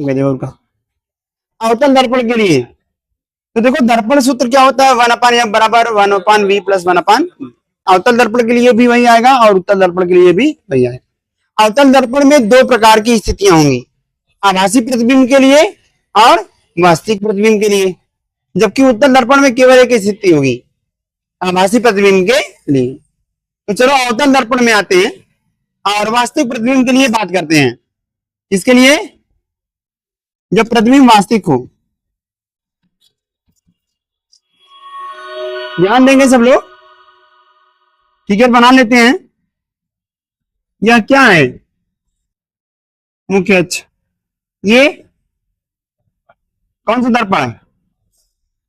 का अवतल दर्पण के लिए। तो देखो दर्पण सूत्र क्या होता है, 1/f बराबर 1/v प्लस 1/। अवतल दर्पण के लिए भी वही आएगा और उत्तल दर्पण के लिए भी वही आएगा। अवतल दर्पण में दो प्रकार की स्थितियां होंगी, आभासी प्रतिबिंब के लिए और वास्तविक प्रतिबिंब के लिए, जबकि उत्तल दर्पण में केवल एक स्थिति होगी, आभासी प्रतिबिंब के लिए। तो चलो अवतल दर्पण में आते हैं और वास्तविक प्रतिबिंब के लिए बात करते हैं। इसके लिए जब प्रतिबिंब वास्तविक हो, ध्यान देंगे सब लोग, फिगर बना लेते हैं। यह क्या है, मुख्य अक्ष, ये कौन सा दर्पण है,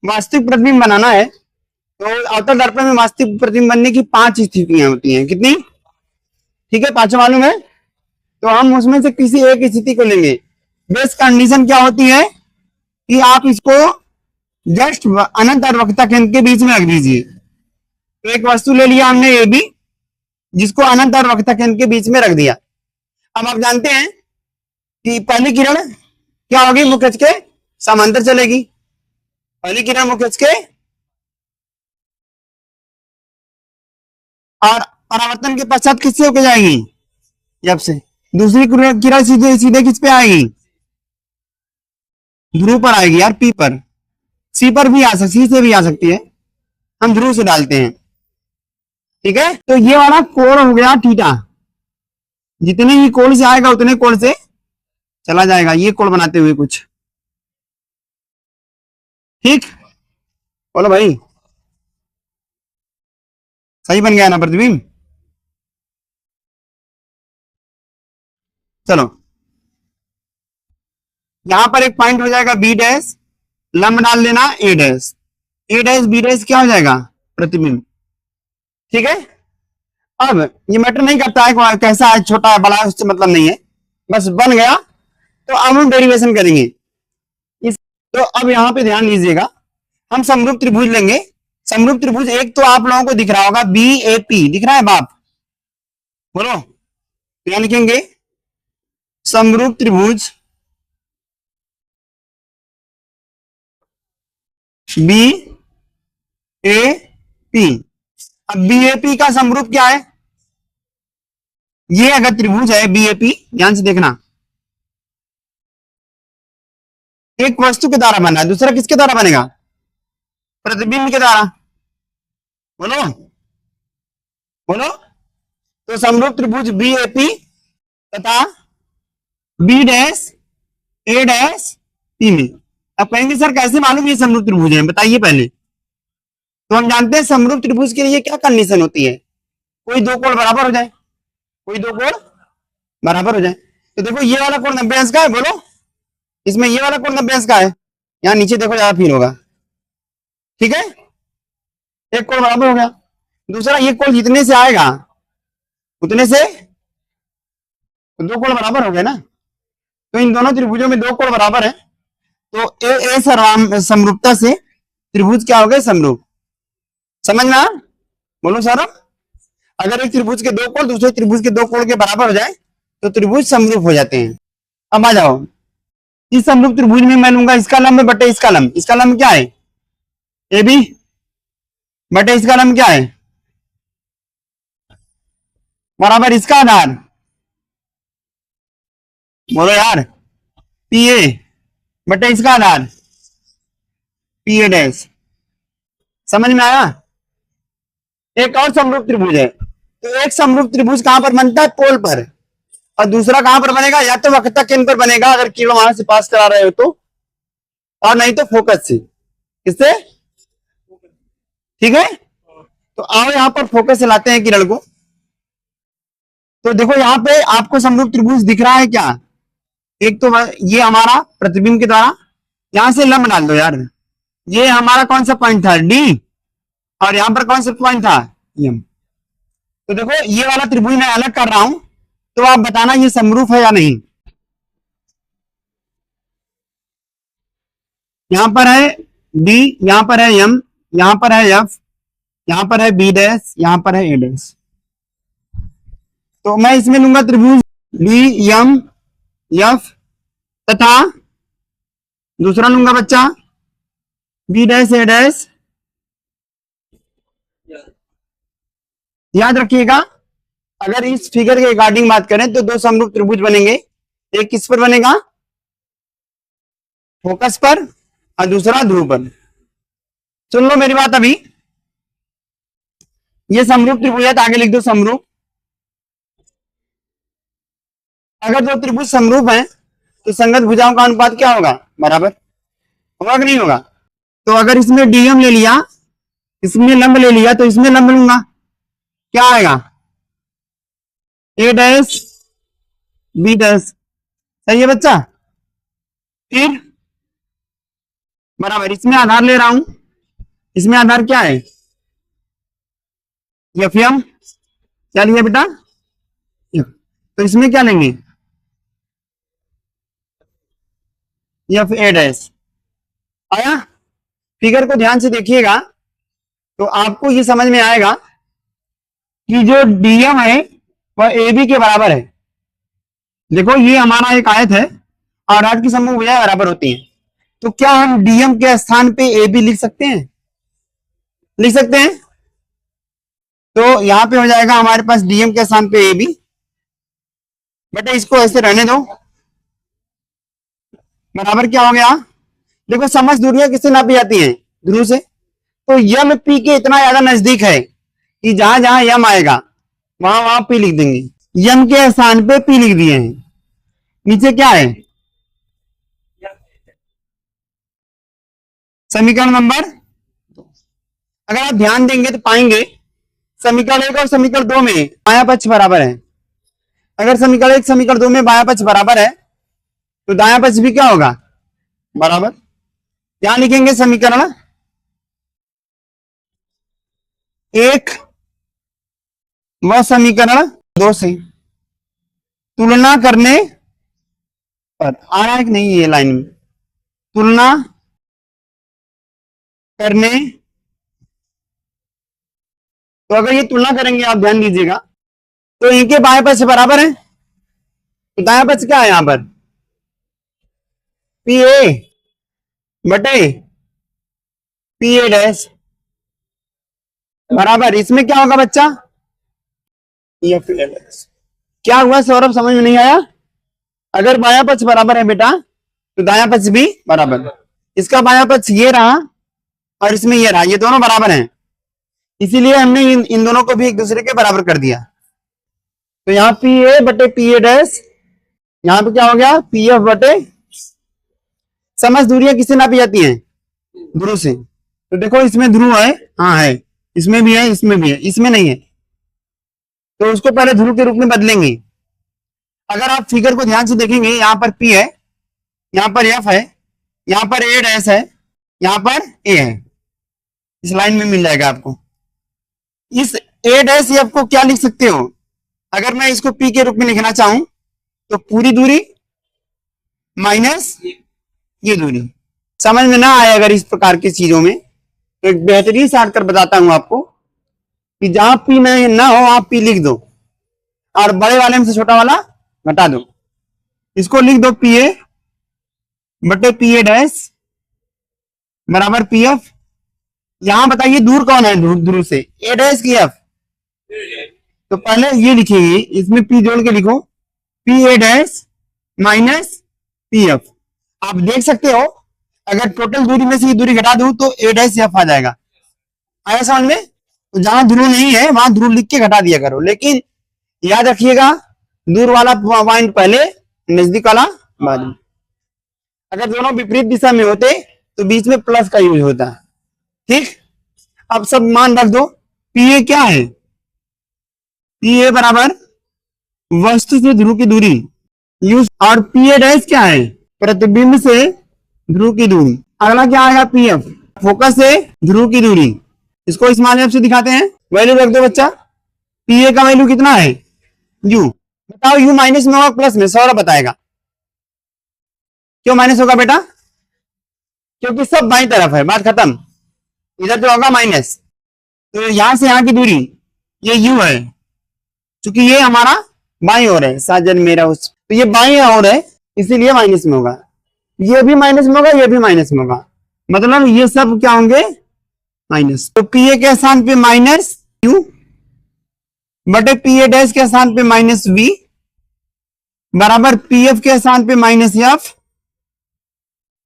वास्तविक प्रतिबिंब बनाना है। तो अवतल दर्पण में वास्तविक प्रतिबिंब बनने की 5 स्थितियां होती हैं, कितनी, ठीक है, 5 मालूम है। तो हम उसमें से किसी एक स्थिति को लेंगे। बेस कंडीशन क्या होती है कि आप इसको जस्ट अनंत और वक्रता केंद्र के बीच में रख दीजिए। तो एक वस्तु ले लिया हमने ए बी, जिसको अनंत और वक्रता केंद्र के बीच में रख दिया। अब आप जानते हैं कि पहली किरण क्या होगी, मुख्य अक्ष के समांतर चलेगी। पहली किरण मुख्य अक्ष के और परावर्तन के पश्चात किससे होकर जाएगी, जब से दूसरी किरण सीधे सीधे किस पे आएगी, ध्रुव पर आएगी यार, पी पर, सी पर भी आ सकती, सी से भी आ सकती है, हम ध्रुव से डालते हैं, ठीक है। तो ये वाला कोण हो गया थीटा, जितने ही कोण से आएगा उतने कोण से चला जाएगा, ये कोण बनाते हुए कुछ, ठीक, बोलो भाई, सही बन गया ना प्रतिबिंब। चलो यहां पर एक पॉइंट हो जाएगा बी डैश, लंब डाल देना ए डैश, ए डैश बी डैश क्या हो जाएगा, प्रतिबिंब, ठीक है। अब ये मैटर नहीं करता है कैसा है, छोटा है बड़ा है, उससे मतलब नहीं है, बस बन गया। तो अब हम डेरिवेशन करेंगे इस। तो अब यहां पे ध्यान दीजिएगा, हम समरूप त्रिभुज लेंगे। समरूप त्रिभुज एक तो आप लोगों को दिख रहा होगा बी ए पी, दिख रहा है बाप, बोलो, क्या लिखेंगे, समरूप त्रिभुज बी ए पी। अब बी ए पी का समरूप क्या है, ये अगर त्रिभुज है बी ए पी, ध्यान से देखना, एक वस्तु के द्वारा बना है, दूसरा किसके द्वारा बनेगा, प्रतिबिंब के द्वारा, बोलो बोलो। तो समरूप त्रिभुज बी ए पी तथा बी डैश ए डैश पी में। अब कहेंगे सर कैसे मालूम ये समरूप त्रिभुज है, बताइए पहले। तो हम जानते हैं समरूप त्रिभुज के लिए क्या कंडीशन होती है, कोई दो कोण बराबर हो जाए, कोई दो कोण बराबर हो जाए। तो देखो ये वाला कोण 90 अंश का है, बोलो, इसमें ये वाला कोण 90 अंश का है, यहाँ नीचे देखो ज्यादा फील होगा, ठीक है, एक कोण बराबर हो गया। दूसरा ये कोण जितने से आएगा उतने से तो दो कोण बराबर हो गए ना। तो इन दोनों त्रिभुजों में दो कोण बराबर है, तो ए समरूपता से त्रिभुज क्या हो गए, समरूप, समझ में आया, बोलो सर। अगर एक त्रिभुज के दो कोण दूसरे त्रिभुज के दो कोण के बराबर हो जाए तो त्रिभुज समरूप हो जाते हैं। अब आ जाओ, इस समरूप त्रिभुज में मैं लूंगा इसका लंब बटे इसका लंब। इसका लंब क्या है, ए बी, बटे इसका लंब क्या है, बराबर इसका आधार, बोलो यार, पी ए, बटे इसका आधार पी ए डैश। समझ में आया। एक और समरूप त्रिभुज है, तो एक समरूप त्रिभुज कहां पर बनता है, पोल पर, और दूसरा कहां पर बनेगा, या तो वक्रता केंद्र पर बनेगा अगर किरण वहां से पास करा रहे हो तो, और नहीं तो फोकस से, किससे, ठीक है। तो आओ यहां पर फोकस से लाते हैं किरण को। तो देखो यहां पे आपको समरूप त्रिभुज दिख रहा है क्या, एक तो ये हमारा प्रतिबिंब के द्वारा, यहां से लंब डाल दो यार, ये हमारा कौन सा पॉइंट था, डी, और यहां पर कौन सा पॉइंट था, एम। तो देखो ये वाला त्रिभुज मैं अलग कर रहा हूं, तो आप बताना ये समरूप है या नहीं। यहां पर है डी, यहां पर है एम, यहां पर है एफ, यहां पर है बी डैश, यहां पर है ए डैश। तो मैं इसमें लूंगा त्रिभुज डी एम एफ तथा दूसरा लूंगा बच्चा बी डैश ए डैश। याद रखिएगा, अगर इस फिगर के रिगार्डिंग बात करें तो दो समरूप त्रिभुज बनेंगे। एक किस पर बनेगा? फोकस पर, और दूसरा ध्रुव पर। सुन लो मेरी बात। अभी ये समरूप त्रिभुज है तो आगे लिख दो समरूप। अगर दो त्रिभुज समरूप हैं तो संगत भुजाओं का अनुपात क्या होगा? बराबर होगा कि नहीं होगा? तो अगर इसमें डीएम ले लिया, इसमें लंब ले लिया, तो इसमें लंब लूंगा, क्या आएगा? ए डैश बी डैश। सही है बच्चा? फिर बराबर इसमें आधार ले रहा हूं। इसमें आधार क्या है? F M. क्या लिया बेटा? तो इसमें क्या लेंगे? F A dash. आया? फिगर को ध्यान से देखिएगा तो आपको ये समझ में आएगा कि जो डीएम है वह ए बी के बराबर है। देखो ये हमारा एक आयत है और आयत की समूह भुजाएं बराबर होती हैं। तो क्या हम डीएम के स्थान पे ए बी लिख सकते हैं? लिख सकते हैं। तो यहां पे हो जाएगा हमारे पास डीएम के स्थान पे ए बी। बेटा इसको ऐसे रहने दो, बराबर क्या हो गया? देखो समझ दूरियां किससे नापी जाती हैं? ध्रुव से। तो यम पी के इतना ज्यादा नजदीक है कि जहां जहां यम आएगा वहां वहां पी लिख देंगे। यम के स्थान पे पी लिख दिए हैं। नीचे क्या है? समीकरण नंबर। अगर आप ध्यान देंगे तो पाएंगे समीकरण 1 और समीकरण 2 में बायां पक्ष बराबर है। अगर समीकरण 1 समीकरण 2 में बायां पक्ष बराबर है तो दायां पक्ष भी क्या होगा? बराबर। क्या लिखेंगे? समीकरण 1 व समीकरण 2 से तुलना करने पर। आ रहा है कि नहीं ये लाइन में? तुलना करने। तो अगर ये तुलना करेंगे, आप ध्यान दीजिएगा, तो इनके बाएं पक्ष बराबर है। तो दायां पक्ष क्या है यहां पर? पी ए बटे पी ए डैश बराबर। इसमें क्या होगा बच्चा? F A dash. क्या हुआ सौरभ, समझ में नहीं आया? अगर बायां पक्ष बराबर है बेटा तो दायां पक्ष भी बराबर। इसका बायां पक्ष ये रहा और इसमें ये रहा, ये दोनों बराबर हैं, इसीलिए हमने इन दोनों को भी एक दूसरे के बराबर कर दिया। तो यहाँ पी ए बटे पी ए डैश, यहाँ पे क्या हो गया? पी एफ बटे। समझ दूरियां किससे नापी जाती हैं? ध्रुव से। तो देखो इसमें ध्रुव है, हाँ है, इसमें भी है, इसमें भी है, इसमें नहीं है, तो उसको पहले ध्रुव के रूप में बदलेंगे। अगर आप फिगर को ध्यान से देखेंगे, यहां पर पी है, यहां पर एफ है, यहां पर ए डैश है, यहां पर ए है। इस लाइन में मिल जाएगा आपको। इस ए डैश एफ को क्या लिख सकते हो? अगर मैं इसको पी के रूप में लिखना चाहूं तो पूरी दूरी माइनस ये दूरी। समझ में ना आए अगर इस प्रकार की चीजों में, तो एक बेहतरीन शॉर्टकट बताता हूं आपको कि जहां पी में ना हो आप पी लिख दो और बड़े वाले में से छोटा वाला घटा दो। इसको लिख दो पी ए बटे पी ए डैश बराबर पी एफ। यहां बताइए दूर कौन है ध्रुव से? ए डैश की एफ। तो पहले ये लिखिए, इसमें पी जोड़ के लिखो, P A dash minus P F. आप देख सकते हो अगर टोटल दूरी में से ये दूरी घटा दूं तो ए डैश एफ आ जाएगा। आया समझ में? तो जहां ध्रुव नहीं है वहां ध्रुव लिख के घटा दिया करो, लेकिन याद रखिएगा दूर वाला पॉइंट पहले, नजदीक वाला बाद में। अगर दोनों विपरीत दिशा में होते तो बीच में प्लस का यूज होता है। ठीक, अब सब मान रख दो। पी ए क्या है? पी ए बराबर वस्तु से ध्रुव की दूरी यूज, और पी ए डैश क्या है? प्रतिबिंब से ध्रुव की दूरी। अगला क्या आएगा? पी एफ, फोकस से ध्रुव की दूरी। इसको स्मॉल एफ से दिखाते हैं। वैल्यू रख दो बच्चा। पी ए का वैल्यू कितना है? यू। बताओ यू माइनस में होगा प्लस में? सौरभ बताएगा। क्यों माइनस होगा बेटा? क्योंकि सब बाई तरफ है, बात खत्म। इधर तो होगा माइनस। तो यहां से यहां की दूरी ये यू है, क्योंकि ये हमारा बाई ओर है, साजन मेरा उस, तो ये बाई ओर है इसीलिए माइनस में होगा। ये भी माइनस में होगा, ये भी माइनस में होगा, मतलब ये सब क्या होंगे, माइनस। तो पी ए के स्थान पे माइनस यू बटे पी ए डैश के स्थान पे माइनस वी बराबर पी एफ के स्थान पे माइनस एफ,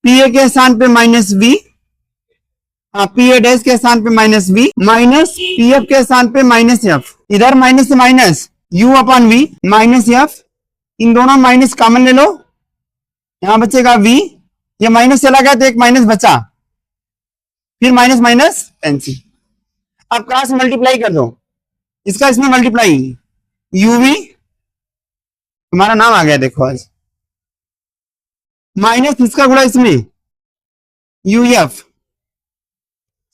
पी ए के स्थान पे minus v, P A dash के स्थान पे minus v minus P f के स्थान पे माइनस एफ, इधर माइनस से minus u upon v minus f, इन दोनों माइनस कॉमन ले लो, यहां बचेगा वी, ये माइनस चला गया तो एक माइनस बचा, फिर माइनस माइनस कैंसिल। अब क्रॉस मल्टीप्लाई कर दो, इसका इसमें मल्टीप्लाई, यूवी तुम्हारा नाम आ गया देखो आज, माइनस इसका गुणा इसमें यूएफ,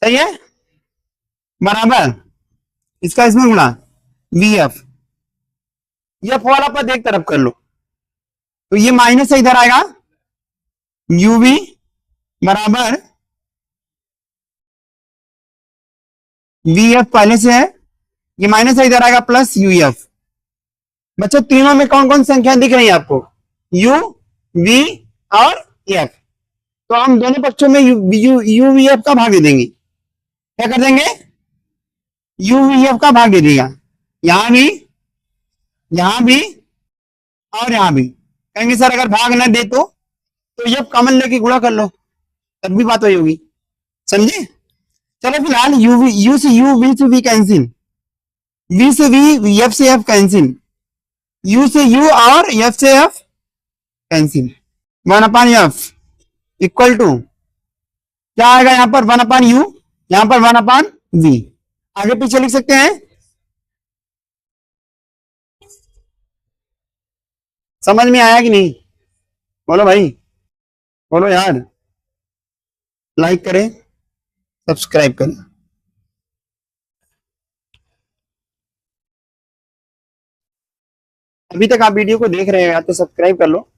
सही है, बराबर इसका इसमें गुणा वीएफ, एफ वाला पर एक तरफ कर लो, तो ये माइनस से इधर आएगा यूवी बराबर वीएफ पहले से है, ये माइनस से इधर आएगा प्लस यूएफ। बच्चों तीनों में कौन कौन संख्या दिख रही है आपको, यू वी और एफ, तो हम दोनों पक्षों में यू वी एफ का भाग दे देंगे, क्या कर देंगे, यू वी एफ का भाग दे देगा, यहां भी और यहां भी, कहेंगे सर अगर भाग ना दे तो ये कॉमन लेके गुणा कर लो, तब भी बात वही होगी, समझे। चलो फिलहाल यू से यू, वी से वी कैंसिल, वी से वी, एफ से एफ कैंसिल, यू से यू और एफ से F cancel, 1/f equal to क्या आएगा यहां पर 1/u, यहां पर 1/v, आगे पीछे लिख सकते हैं, समझ में आया कि नहीं, बोलो भाई, बोलो यार, लाइक करें, सब्सक्राइब करें। अभी तक आप वीडियो को देख रहे हैं या तो सब्सक्राइब कर लो।